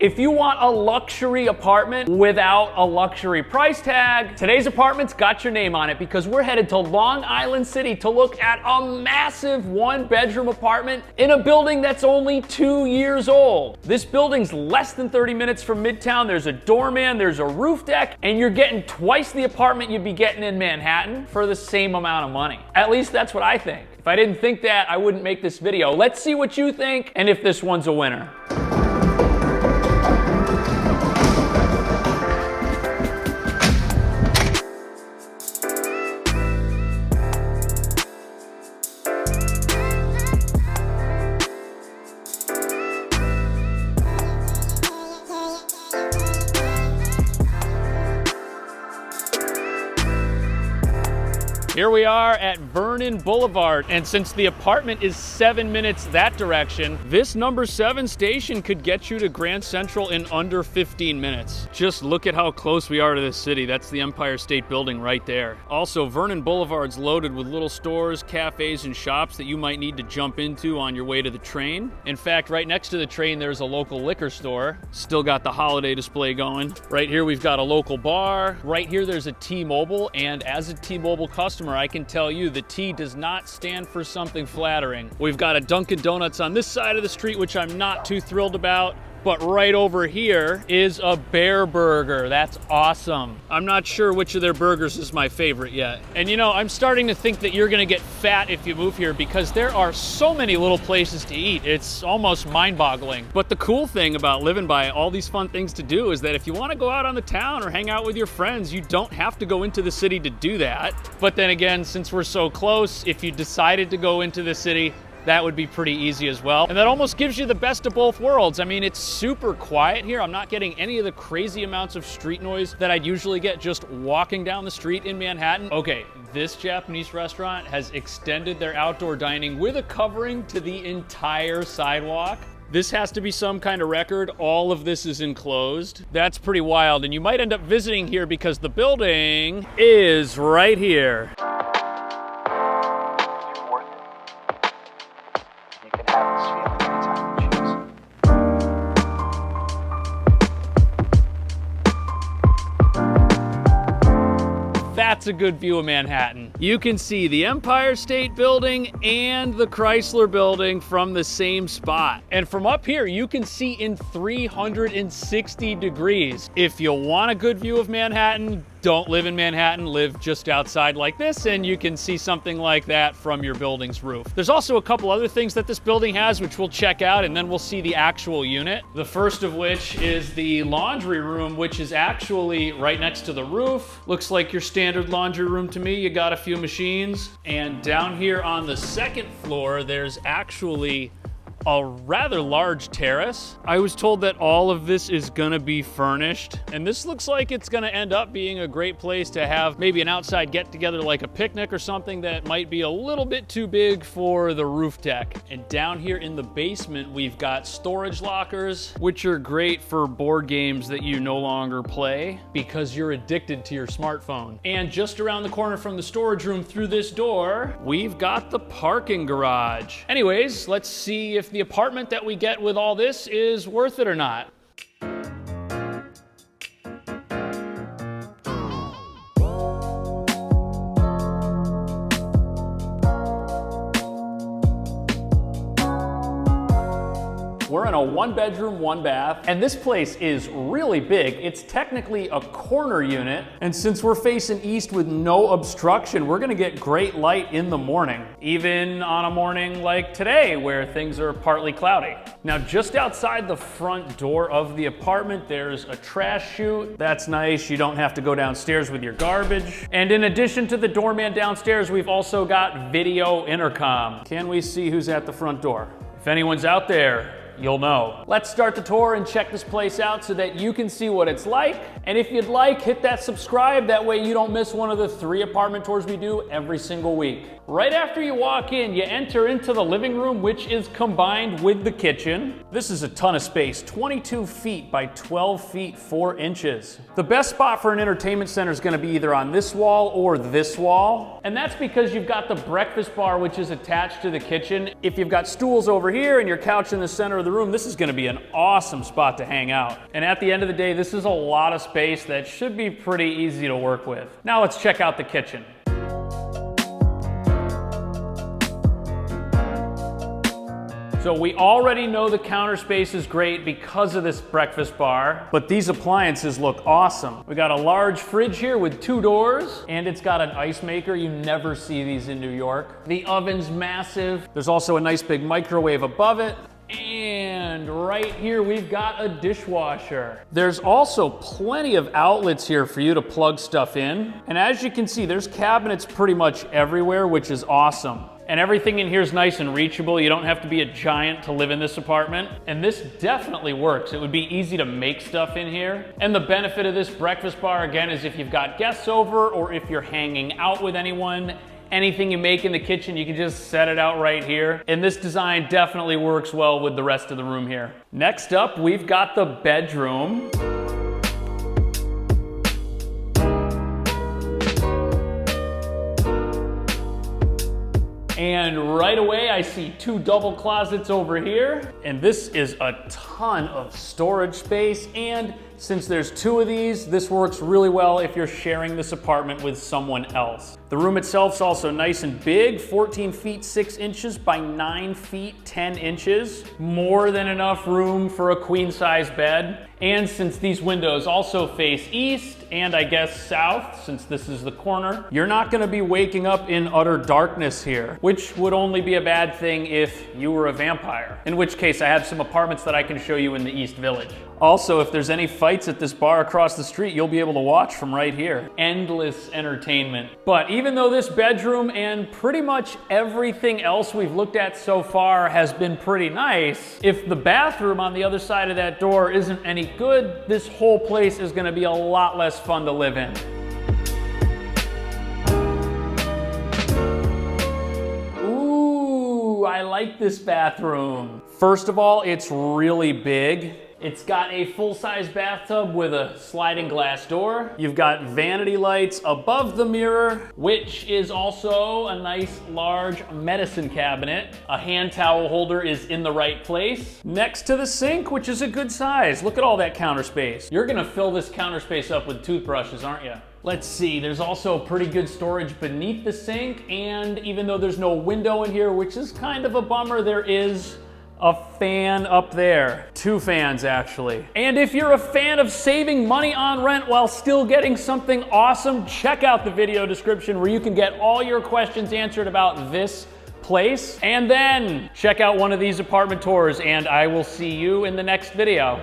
If you want a luxury apartment without a luxury price tag, today's apartment's got your name on it because we're headed to Long Island City to look at a massive one-bedroom apartment in a building that's only 2 years old. This building's less than 30 minutes from Midtown. There's a doorman, there's a roof deck, and you're getting twice the apartment you'd be getting in Manhattan for the same amount of money. At least that's what I think. If I didn't think that, I wouldn't make this video. Let's see what you think and if this one's a winner. Here we are at Vernon Boulevard, and since the apartment is 7 minutes that direction, this number 7 station could get you to Grand Central in under 15 minutes. Just look at how close we are to this city. That's the Empire State Building right there. Also, Vernon Boulevard's loaded with little stores, cafes, and shops that you might need to jump into on your way to the train. In fact, right next to the train, there's a local liquor store. Still got the holiday display going. Right here, we've got a local bar. Right here, there's a T-Mobile, and as a T-Mobile customer, I can tell you the T does not stand for something flattering. We've got a Dunkin' Donuts on this side of the street, which I'm not too thrilled about. But right over here is a Bear Burger. That's awesome. I'm not sure which of their burgers is my favorite yet. And you know, I'm starting to think that you're gonna get fat if you move here because there are so many little places to eat. It's almost mind-boggling. But the cool thing about living by all these fun things to do is that if you wanna go out on the town or hang out with your friends, you don't have to go into the city to do that. But then again, since we're so close, if you decided to go into the city, that would be pretty easy as well. And that almost gives you the best of both worlds. I mean, it's super quiet here. I'm not getting any of the crazy amounts of street noise that I'd usually get just walking down the street in Manhattan. Okay, this Japanese restaurant has extended their outdoor dining with a covering to the entire sidewalk. This has to be some kind of record. All of this is enclosed. That's pretty wild. And you might end up visiting here because the building is right here. That's a good view of Manhattan. You can see the Empire State Building and the Chrysler Building from the same spot. And from up here, you can see in 360 degrees. If you want a good view of Manhattan, don't live in Manhattan, live just outside like this, and you can see something like that from your building's roof. There's also a couple other things that this building has, which we'll check out, and then we'll see the actual unit. The first of which is the laundry room, which is actually right next to the roof. Looks like your standard laundry room to me. You got a few machines. And down here on the second floor, there's actually a rather large terrace. I was told that all of this is gonna be furnished, and this looks like it's gonna end up being a great place to have maybe an outside get-together like a picnic or something that might be a little bit too big for the roof deck. And down here in the basement, we've got storage lockers, which are great for board games that you no longer play because you're addicted to your smartphone. And just around the corner from the storage room through this door, we've got the parking garage. Anyways, let's see if the apartment that we get with all this is worth it or not. We're in a 1-bedroom, 1-bath, and this place is really big. It's technically a corner unit, and since we're facing east with no obstruction, we're gonna get great light in the morning, even on a morning like today where things are partly cloudy. Now, just outside the front door of the apartment, there's a trash chute. That's nice. You don't have to go downstairs with your garbage. And in addition to the doorman downstairs, we've also got video intercom. Can we see who's at the front door? If anyone's out there, you'll know. Let's start the tour and check this place out so that you can see what it's like. And if you'd like, hit that subscribe. That way you don't miss one of the 3 apartment tours we do every single week. Right after you walk in, you enter into the living room, which is combined with the kitchen. This is a ton of space, 22 feet by 12 feet 4 inches. The best spot for an entertainment center is gonna be either on this wall or this wall. And that's because you've got the breakfast bar, which is attached to the kitchen. If you've got stools over here and your couch in the center of the room, this is gonna be an awesome spot to hang out. And at the end of the day, this is a lot of space that should be pretty easy to work with. Now let's check out the kitchen. So we already know the counter space is great because of this breakfast bar, but these appliances look awesome. We got a large fridge here with 2 doors, and it's got an ice maker. You never see these in New York. The oven's massive. There's also a nice big microwave above it. And right here, we've got a dishwasher. There's also plenty of outlets here for you to plug stuff in. And as you can see, there's cabinets pretty much everywhere, which is awesome. And everything in here is nice and reachable. You don't have to be a giant to live in this apartment. And this definitely works. It would be easy to make stuff in here. And the benefit of this breakfast bar, again, is if you've got guests over or if you're hanging out with anyone, anything you make in the kitchen, you can just set it out right here. And this design definitely works well with the rest of the room here. Next up, we've got the bedroom. And right away, I see 2 double closets over here. And this is a ton of storage space. And since there's 2 of these, this works really well if you're sharing this apartment with someone else. The room itself is also nice and big, 14 feet 6 inches by 9 feet 10 inches. More than enough room for a queen size bed. And since these windows also face east and I guess south, since this is the corner, you're not gonna be waking up in utter darkness here, which would only be a bad thing if you were a vampire. In which case I have some apartments that I can show you in the East Village. Also, if there's any fights at this bar across the street, you'll be able to watch from right here. Endless entertainment. But even though this bedroom and pretty much everything else we've looked at so far has been pretty nice, if the bathroom on the other side of that door isn't any good, this whole place is gonna be a lot less fun to live in. Ooh, I like this bathroom. First of all, it's really big. It's got a full-size bathtub with a sliding glass door. You've got vanity lights above the mirror, which is also a nice large medicine cabinet. A hand towel holder is in the right place. Next to the sink, which is a good size. Look at all that counter space. You're gonna fill this counter space up with toothbrushes, aren't you? Let's see, there's also pretty good storage beneath the sink, and even though there's no window in here, which is kind of a bummer, there is a fan up there. 2 fans, actually. And if you're a fan of saving money on rent while still getting something awesome, check out the video description where you can get all your questions answered about this place. And then check out one of these apartment tours, and I will see you in the next video.